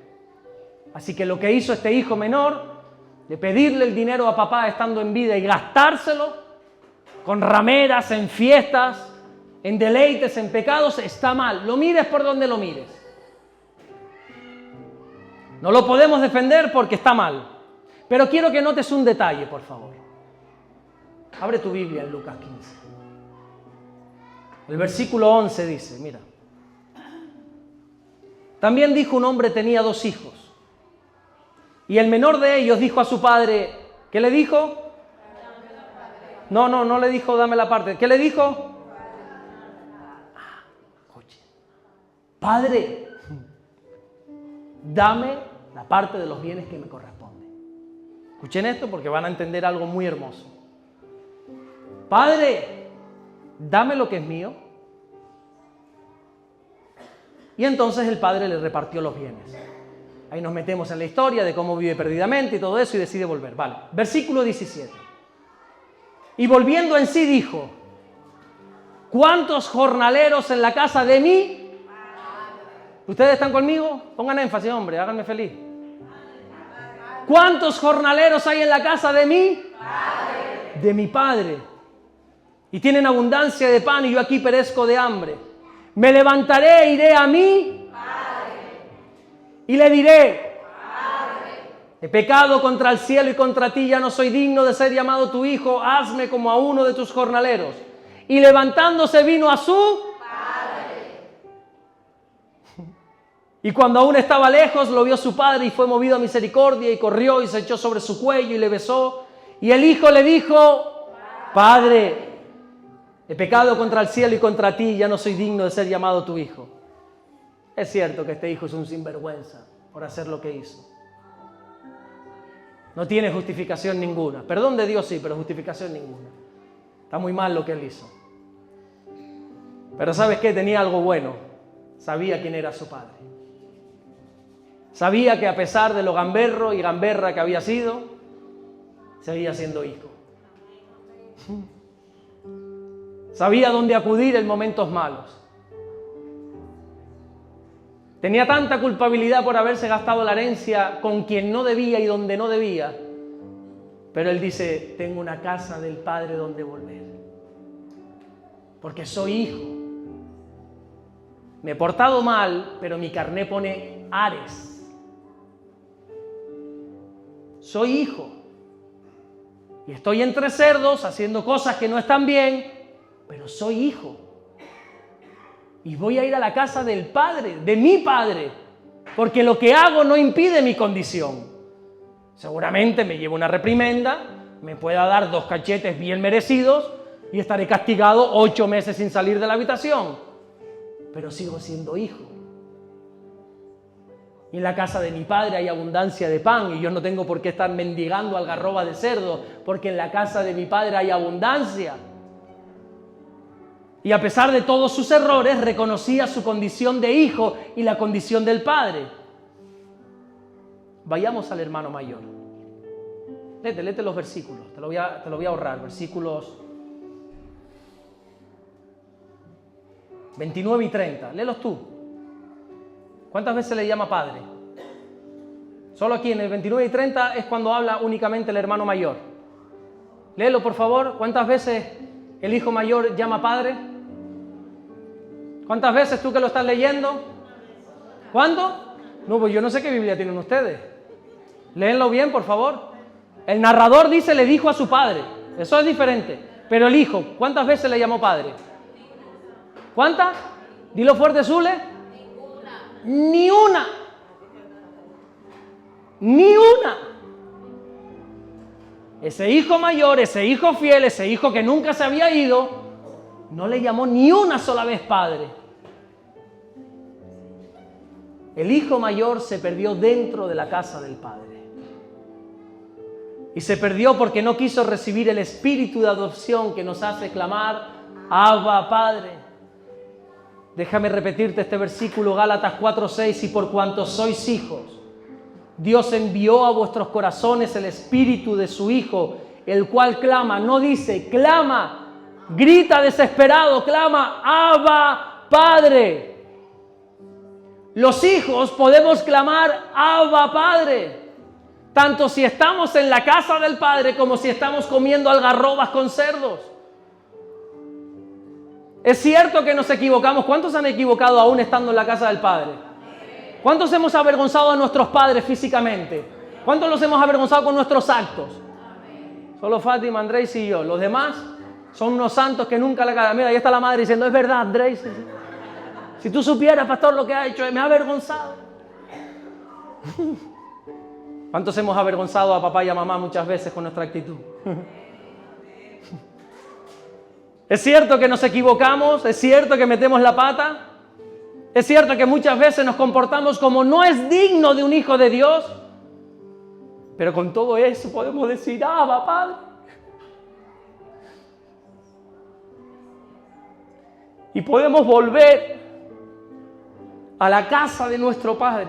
Así que lo que hizo este hijo menor, de pedirle el dinero a papá estando en vida y gastárselo con rameras, en fiestas, en deleites, en pecados, está mal. Lo mires por donde lo mires. No lo podemos defender porque está mal. Pero quiero que notes un detalle, por favor. Abre tu Biblia en Lucas 15. El versículo 11 dice, mira. También dijo un hombre tenía 2 hijos. Y el menor de ellos dijo a su padre, ¿qué le dijo? No le dijo dame la parte. ¿Qué le dijo? Escuche. Padre, dame la parte de los bienes que me corresponde. Escuchen esto porque van a entender algo muy hermoso. Padre, dame lo que es mío. Y entonces el padre le repartió los bienes. Ahí nos metemos en la historia de cómo vive perdidamente y todo eso y decide volver. Vale, versículo 17. Y volviendo en sí dijo, ¿cuántos jornaleros en la casa de mí? ¿Ustedes están conmigo? Pongan énfasis, hombre, háganme feliz. ¿Cuántos jornaleros hay en la casa de mí? De mi padre. Y tienen abundancia de pan y yo aquí perezco de hambre. Me levantaré e iré a mí y le diré, he pecado contra el cielo y contra ti, ya no soy digno de ser llamado tu hijo, hazme como a uno de tus jornaleros. Y levantándose vino a su padre. Y cuando aún estaba lejos, lo vio su padre y fue movido a misericordia y corrió y se echó sobre su cuello y le besó. Y el hijo le dijo, Padre, he pecado contra el cielo y contra ti, ya no soy digno de ser llamado tu hijo. Es cierto que este hijo es un sinvergüenza por hacer lo que hizo. No tiene justificación ninguna. Perdón de Dios sí, pero justificación ninguna. Está muy mal lo que él hizo. Pero ¿sabes qué? Tenía algo bueno. Sabía quién era su padre. Sabía que a pesar de lo gamberro y gamberra que había sido, seguía siendo hijo. Sabía dónde acudir en momentos malos. Tenía tanta culpabilidad por haberse gastado la herencia con quien no debía y donde no debía. Pero él dice, tengo una casa del Padre donde volver. Porque soy hijo. Me he portado mal, pero mi carné pone Ares. Soy hijo. Y estoy entre cerdos haciendo cosas que no están bien, pero soy hijo. Y voy a ir a la casa del Padre, de mi Padre, porque lo que hago no impide mi condición. Seguramente me llevo una reprimenda, me pueda dar 2 cachetes bien merecidos y estaré castigado 8 meses sin salir de la habitación. Pero sigo siendo hijo. Y en la casa de mi Padre hay abundancia de pan y yo no tengo por qué estar mendigando algarroba de cerdo, porque en la casa de mi Padre hay abundancia. Y a pesar de todos sus errores, reconocía su condición de hijo y la condición del padre. Vayamos al hermano mayor. Léete los versículos, te lo voy a ahorrar. Versículos 29 y 30. Léelos tú. ¿Cuántas veces le llama padre? Solo aquí en el 29 y 30 es cuando habla únicamente el hermano mayor. Léelo, por favor. ¿Cuántas veces el hijo mayor llama padre? ¿Cuántas veces tú que lo estás leyendo? ¿Cuánto? No, pues yo no sé qué Biblia tienen ustedes. Léenlo bien, por favor. El narrador dice, le dijo a su padre. Eso es diferente. Pero el hijo, ¿cuántas veces le llamó padre? ¿Cuántas? Dilo fuerte, Zule. Ni una. Ni una. Ese hijo mayor, ese hijo fiel, ese hijo que nunca se había ido, no le llamó ni una sola vez padre. El hijo mayor se perdió dentro de la casa del padre. Y se perdió porque no quiso recibir el espíritu de adopción que nos hace clamar, Abba, Padre. Déjame repetirte este versículo, Gálatas 4:6, y por cuanto sois hijos, Dios envió a vuestros corazones el espíritu de su Hijo, el cual clama, no dice, clama, grita desesperado, clama, Abba, Padre. Los hijos podemos clamar, Abba, Padre, tanto si estamos en la casa del Padre como si estamos comiendo algarrobas con cerdos. Es cierto que nos equivocamos. ¿Cuántos han equivocado aún estando en la casa del Padre? ¿Cuántos hemos avergonzado a nuestros padres físicamente? ¿Cuántos los hemos avergonzado con nuestros actos? Solo Fátima, Andrés y yo. Los demás son unos santos que nunca la cagan. Mira, ahí está la madre diciendo, es verdad, Andrés. Si tú supieras, pastor, lo que ha hecho, me ha avergonzado. ¿Cuántos hemos avergonzado a papá y a mamá muchas veces con nuestra actitud? Es cierto que nos equivocamos, es cierto que metemos la pata, es cierto que muchas veces nos comportamos como no es digno de un hijo de Dios, pero con todo eso podemos decir, Abba, Padre. Y podemos volver a la casa de nuestro Padre.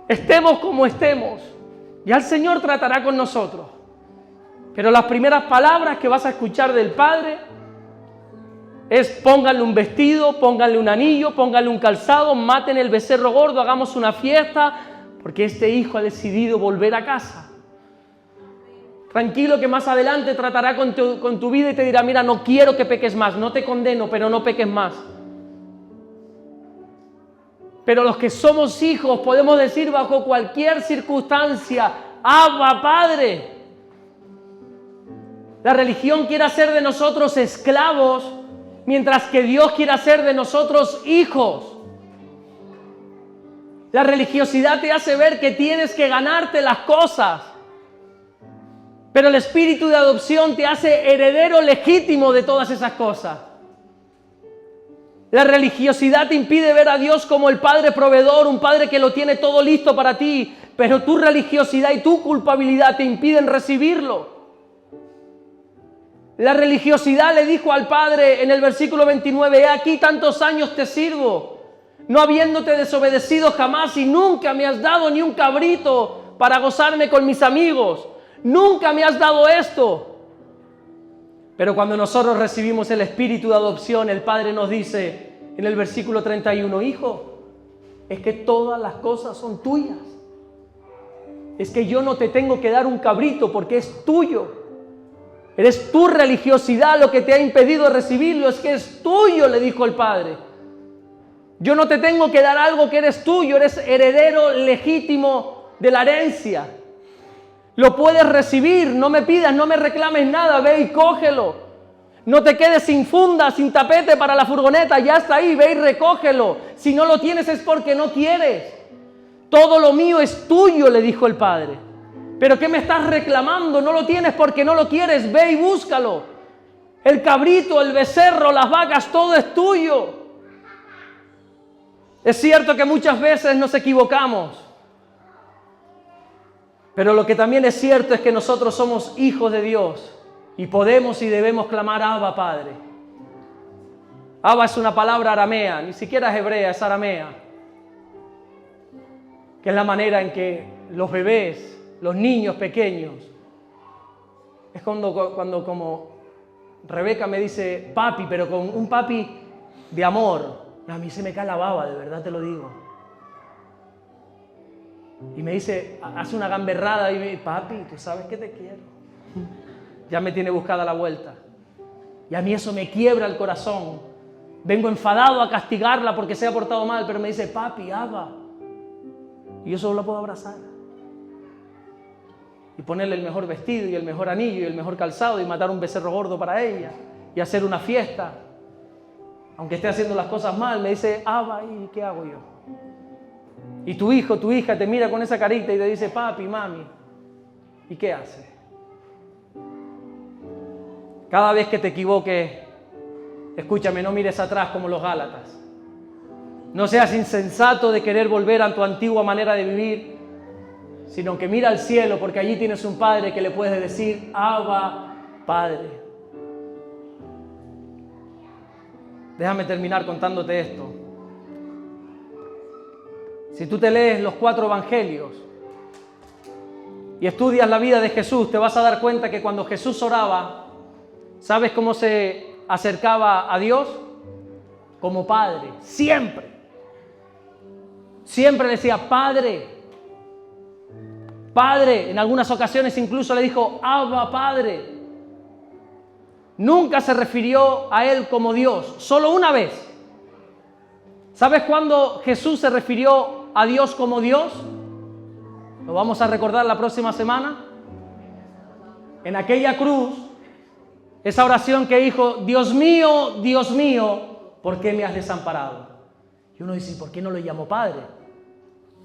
Estemos como estemos, ya el Señor tratará con nosotros. Pero las primeras palabras que vas a escuchar del Padre es pónganle un vestido, pónganle un anillo, pónganle un calzado, maten el becerro gordo, hagamos una fiesta, porque este hijo ha decidido volver a casa. Tranquilo que más adelante tratará con tu vida y te dirá, mira, no quiero que peques más, no te condeno, pero no peques más. Pero los que somos hijos podemos decir bajo cualquier circunstancia, Abba, Padre. La religión quiere hacer de nosotros esclavos, mientras que Dios quiere hacer de nosotros hijos. La religiosidad te hace ver que tienes que ganarte las cosas, pero el espíritu de adopción te hace heredero legítimo de todas esas cosas. La religiosidad te impide ver a Dios como el Padre proveedor, un Padre que lo tiene todo listo para ti, pero tu religiosidad y tu culpabilidad te impiden recibirlo. La religiosidad le dijo al Padre en el versículo 29, he aquí tantos años te sirvo, no habiéndote desobedecido jamás y nunca me has dado ni un cabrito para gozarme con mis amigos, nunca me has dado esto. Pero cuando nosotros recibimos el espíritu de adopción, el Padre nos dice en el versículo 31, hijo, es que todas las cosas son tuyas. Es que yo no te tengo que dar un cabrito porque es tuyo. Eres tu religiosidad lo que te ha impedido recibirlo, es que es tuyo, le dijo el Padre. Yo no te tengo que dar algo que eres tuyo, eres heredero legítimo de la herencia. Lo puedes recibir, no me pidas, no me reclames nada, ve y cógelo. No te quedes sin funda, sin tapete para la furgoneta, ya está ahí, ve y recógelo. Si no lo tienes es porque no quieres. Todo lo mío es tuyo, le dijo el Padre. ¿Pero qué me estás reclamando? No lo tienes porque no lo quieres, ve y búscalo. El cabrito, el becerro, las vacas, todo es tuyo. Es cierto que muchas veces nos equivocamos, pero lo que también es cierto es que nosotros somos hijos de Dios y podemos y debemos clamar Abba, Padre. Abba es una palabra aramea, ni siquiera es hebrea, es aramea, que es la manera en que los bebés, los niños pequeños, es cuando como Rebeca me dice papi, pero con un papi de amor. A mí se me cae la baba, de verdad te lo digo. Y me dice, hace una gamberrada y me dice, papi, tú sabes que te quiero. Ya me tiene buscada la vuelta. Y a mí eso me quiebra el corazón. Vengo enfadado a castigarla porque se ha portado mal, pero me dice, papi, Abba. Y yo solo la puedo abrazar. Y ponerle el mejor vestido y el mejor anillo y el mejor calzado y matar un becerro gordo para ella y hacer una fiesta. Aunque esté haciendo las cosas mal, me dice, Abba, ¿y qué hago yo? Y tu hijo, tu hija te mira con esa carita y te dice, papi, mami, ¿y qué hace? Cada vez que te equivoques, escúchame, no mires atrás como los Gálatas. No seas insensato de querer volver a tu antigua manera de vivir, sino que mira al cielo, porque allí tienes un Padre que le puedes decir, Abba, Padre. Déjame terminar contándote esto. Si tú te lees los 4 evangelios y estudias la vida de Jesús, te vas a dar cuenta que cuando Jesús oraba, ¿sabes cómo se acercaba a Dios? Como Padre, siempre. Siempre decía, Padre. Padre, en algunas ocasiones incluso le dijo, Abba, Padre. Nunca se refirió a Él como Dios, solo una vez. ¿Sabes cuándo Jesús se refirió a Dios como Dios? Lo vamos a recordar la próxima semana. En aquella cruz, esa oración que dijo, Dios mío, ¿por qué me has desamparado? Y uno dice, ¿por qué no lo llamó Padre?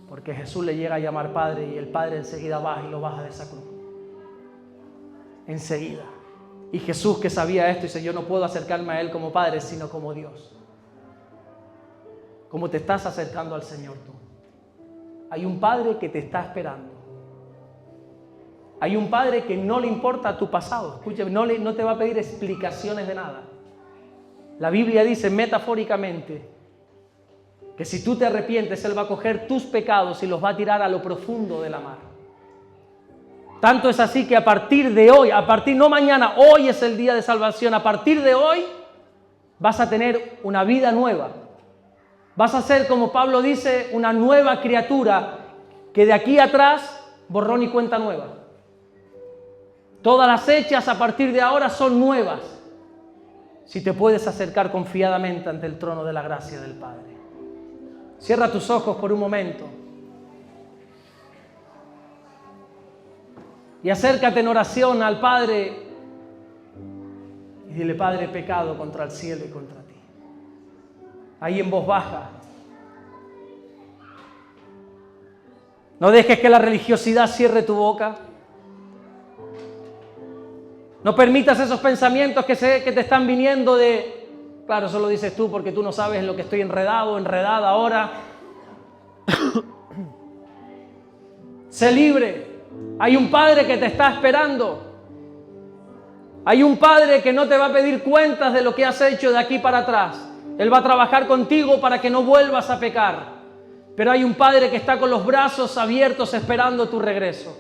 Porque Jesús le llega a llamar Padre y el Padre enseguida baja y lo baja de esa cruz. Enseguida. Y Jesús, que sabía esto, dice, yo no puedo acercarme a Él como Padre, sino como Dios. ¿Cómo te estás acercando al Señor tú? Hay un Padre que te está esperando. Hay un Padre que no le importa tu pasado. Escúchame, no te va a pedir explicaciones de nada. La Biblia dice metafóricamente que si tú te arrepientes, Él va a coger tus pecados y los va a tirar a lo profundo de la mar. Tanto es así que a partir de hoy, no mañana, hoy es el día de salvación, a partir de hoy vas a tener una vida nueva. Vas a ser, como Pablo dice, una nueva criatura que de aquí atrás, borrón y cuenta nueva. Todas las hechas a partir de ahora son nuevas. Si te puedes acercar confiadamente ante el trono de la gracia del Padre. Cierra tus ojos por un momento. Y acércate en oración al Padre y dile, Padre, he pecado contra el cielo y contra ti. Ahí en voz baja. No dejes que la religiosidad cierre tu boca. No permitas esos pensamientos que te están viniendo de, claro, eso lo dices tú porque tú no sabes en lo que estoy enredado, enredada ahora. Sé libre. Hay un Padre que te está esperando. Hay un Padre que no te va a pedir cuentas de lo que has hecho de aquí para atrás. Él va a trabajar contigo para que no vuelvas a pecar. Pero hay un Padre que está con los brazos abiertos esperando tu regreso.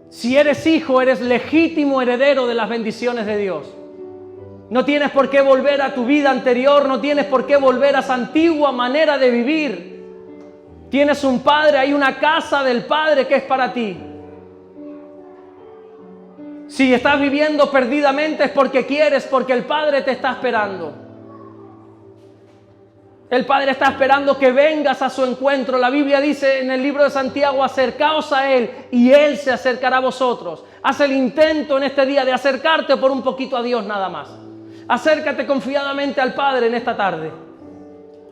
Si eres hijo, eres legítimo heredero de las bendiciones de Dios. No tienes por qué volver a tu vida anterior, no tienes por qué volver a esa antigua manera de vivir. Tienes un Padre, hay una casa del Padre que es para ti. Si estás viviendo perdidamente es porque quieres, porque el Padre te está esperando. El Padre está esperando que vengas a su encuentro. La Biblia dice en el libro de Santiago, acercaos a Él y Él se acercará a vosotros. Haz el intento en este día de acercarte por un poquito a Dios nada más. Acércate confiadamente al Padre en esta tarde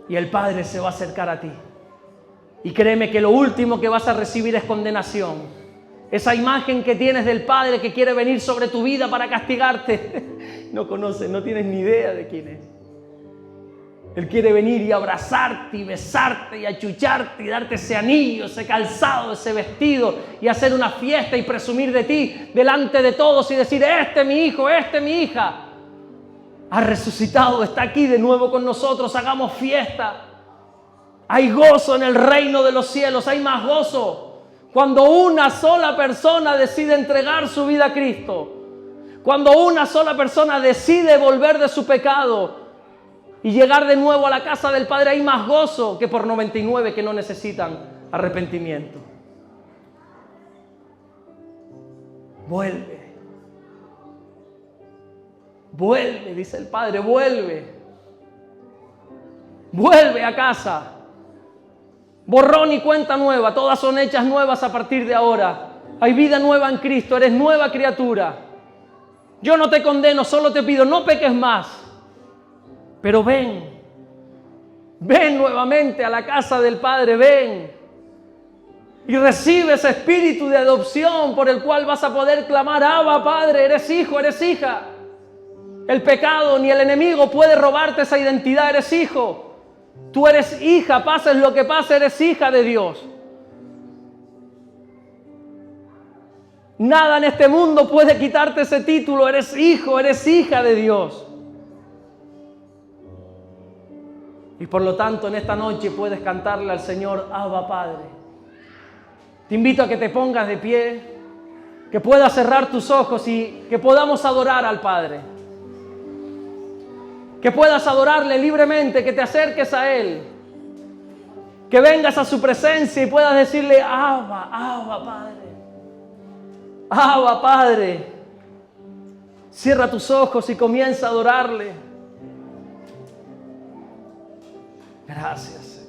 y el Padre se va a acercar a ti. Y créeme que lo último que vas a recibir es condenación. Esa imagen que tienes del Padre que quiere venir sobre tu vida para castigarte, no conoces, no tienes ni idea de quién es. Él quiere venir y abrazarte y besarte y achucharte y darte ese anillo, ese calzado, ese vestido y hacer una fiesta y presumir de ti delante de todos y decir, este es mi hijo, este es mi hija. Ha resucitado, está aquí de nuevo con nosotros, hagamos fiesta. Hay gozo en el reino de los cielos, hay más gozo cuando una sola persona decide entregar su vida a Cristo. Cuando una sola persona decide volver de su pecado y llegar de nuevo a la casa del Padre, hay más gozo que por 99 que no necesitan arrepentimiento. Vuelve. Vuelve, dice el Padre, vuelve. Vuelve a casa. Borrón y cuenta nueva, todas son hechas nuevas a partir de ahora. Hay vida nueva en Cristo, eres nueva criatura. Yo no te condeno, solo te pido, no peques más. Pero ven nuevamente a la casa del Padre, ven. Y recibe ese espíritu de adopción por el cual vas a poder clamar, Abba, Padre, eres hijo, eres hija. El pecado ni el enemigo puede robarte esa identidad, eres hijo. Tú eres hija, pases lo que pase, eres hija de Dios. Nada en este mundo puede quitarte ese título, eres hijo, eres hija de Dios. Y por lo tanto en esta noche puedes cantarle al Señor, Abba Padre. Te invito a que te pongas de pie, que puedas cerrar tus ojos y que podamos adorar al Padre. Que puedas adorarle libremente, que te acerques a Él. Que vengas a su presencia y puedas decirle, Abba, Abba Padre. Abba Padre. Cierra tus ojos y comienza a adorarle. Gracias, Señor.